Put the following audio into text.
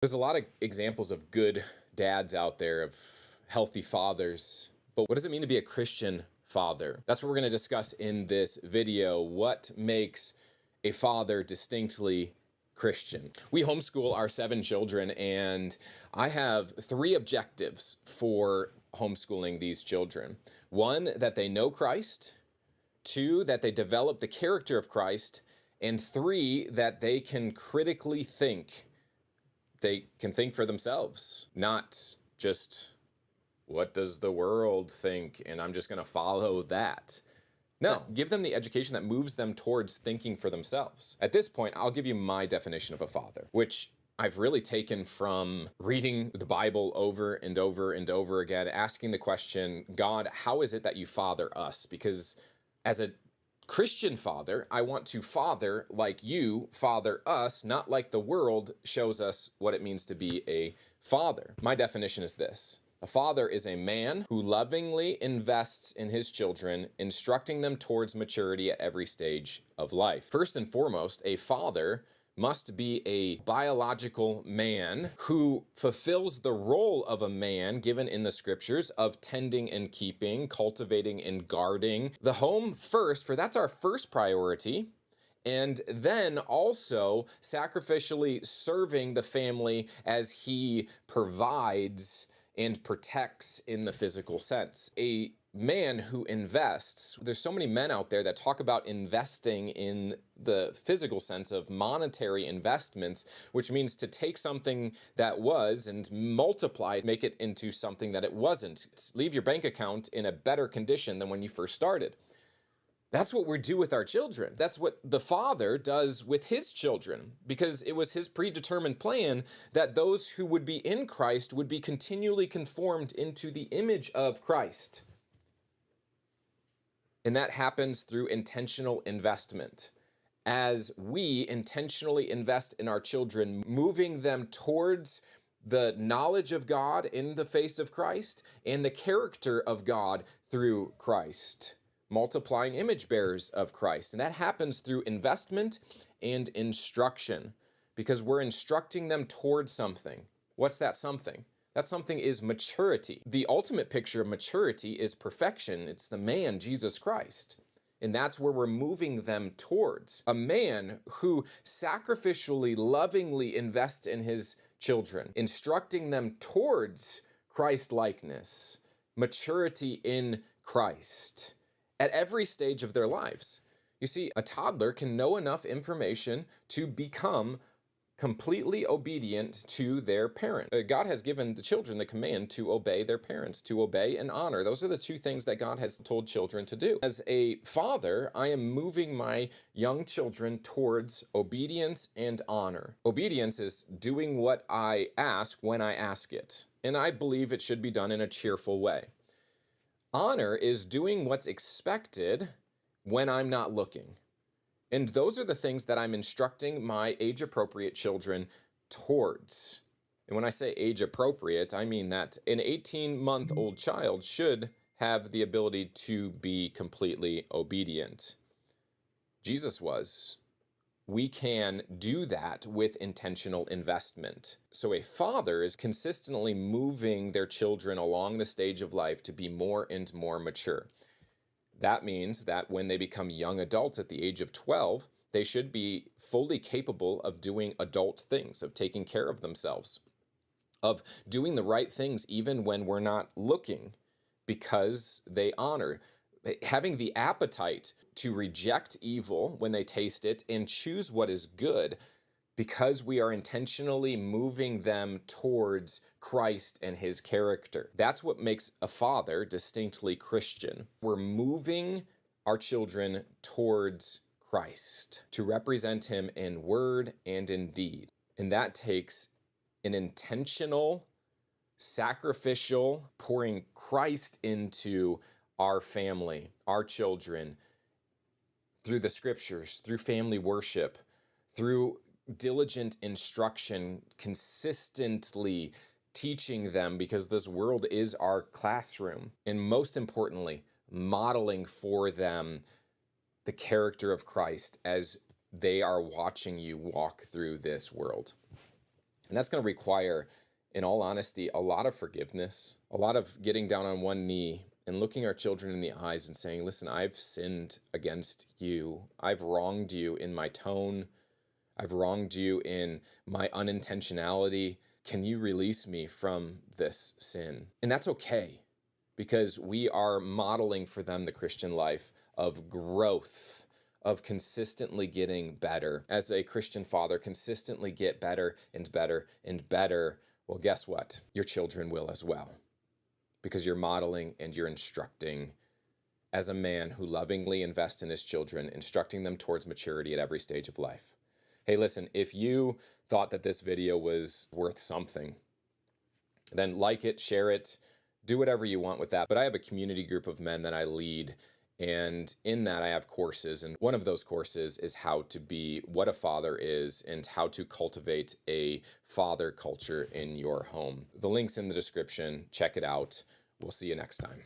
There's a lot of examples of good dads out there, of healthy fathers, but what does it mean to be a Christian father? That's what we're going to discuss in this video. What makes a father distinctly Christian? We homeschool our 7 children, and I have 3 objectives for homeschooling these children. 1, that they know Christ. 2, that they develop the character of Christ. And 3, that they can critically think. They can think for themselves, not just what does the world think and I'm just going to follow that. No, give them the education that moves them towards thinking for themselves. At this point, I'll give you my definition of a father, which I've really taken from reading the Bible over and over and over again, asking the question, God, how is it that you father us? Because as a Christian father, I want to father like you father us, not like the world shows us what it means to be a father. My definition is this. A father is a man who lovingly invests in his children, instructing them towards maturity at every stage of life. First and foremost, a father must be a biological man who fulfills the role of a man given in the scriptures of tending and keeping, cultivating and guarding the home first, for that's our first priority. And then also sacrificially serving the family as he provides and protects in the physical sense. A man who invests, there's so many men out there that talk about investing in the physical sense of monetary investments, which means to take something that was and multiply it, make it into something that it wasn't. Leave your bank account in a better condition than when you first started. That's what we do with our children. That's what the father does with his children, because it was his predetermined plan that those who would be in Christ would be continually conformed into the image of Christ. And that happens through intentional investment. As we intentionally invest in our children, moving them towards the knowledge of God in the face of Christ and the character of God through Christ, multiplying image bearers of Christ. And that happens through investment and instruction, because we're instructing them towards something. What's that something? That something is maturity. The ultimate picture of maturity is perfection. It's the man, Jesus Christ. And that's where we're moving them towards. A man who sacrificially, lovingly invests in his children, instructing them towards Christ-likeness, maturity in Christ at every stage of their lives. You see, a toddler can know enough information to become completely obedient to their parent. God has given the children the command to obey their parents, to obey and honor. Those are the 2 things that God has told children to do. As a father, I am moving my young children towards obedience and honor. Obedience is doing what I ask when I ask it, and I believe it should be done in a cheerful way. Honor is doing what's expected when I'm not looking. And those are the things that I'm instructing my age-appropriate children towards. And when I say age-appropriate, I mean that an 18-month-old child should have the ability to be completely obedient. Jesus was. We can do that with intentional investment. So a father is consistently moving their children along the stage of life to be more and more mature. That means that when they become young adults at the age of 12, they should be fully capable of doing adult things, of taking care of themselves, of doing the right things even when we're not looking, because they honor. Having the appetite to reject evil when they taste it and choose what is good, because we are intentionally moving them towards Christ and his character. That's what makes a father distinctly Christian. We're moving our children towards Christ to represent him in word and in deed. And that takes an intentional, sacrificial pouring Christ into our family, our children, through the scriptures, through family worship, through diligent instruction, consistently teaching them, because this world is our classroom. And most importantly, modeling for them the character of Christ as they are watching you walk through this world. And that's going to require, in all honesty, a lot of forgiveness, a lot of getting down on one knee and looking our children in the eyes and saying, listen, I've sinned against you. I've wronged you in my tone. I've wronged you in my unintentionality. Can you release me from this sin? And that's okay, because we are modeling for them the Christian life of growth, of consistently getting better. As a Christian father, consistently get better and better and better. Well, guess what? Your children will as well, because you're modeling and you're instructing as a man who lovingly invests in his children, instructing them towards maturity at every stage of life. Hey, listen, if you thought that this video was worth something, then like it, share it, do whatever you want with that. But I have a community group of men that I lead, and in that I have courses, and one of those courses is how to be what a father is and how to cultivate a father culture in your home. The link's in the description. Check it out. We'll see you next time.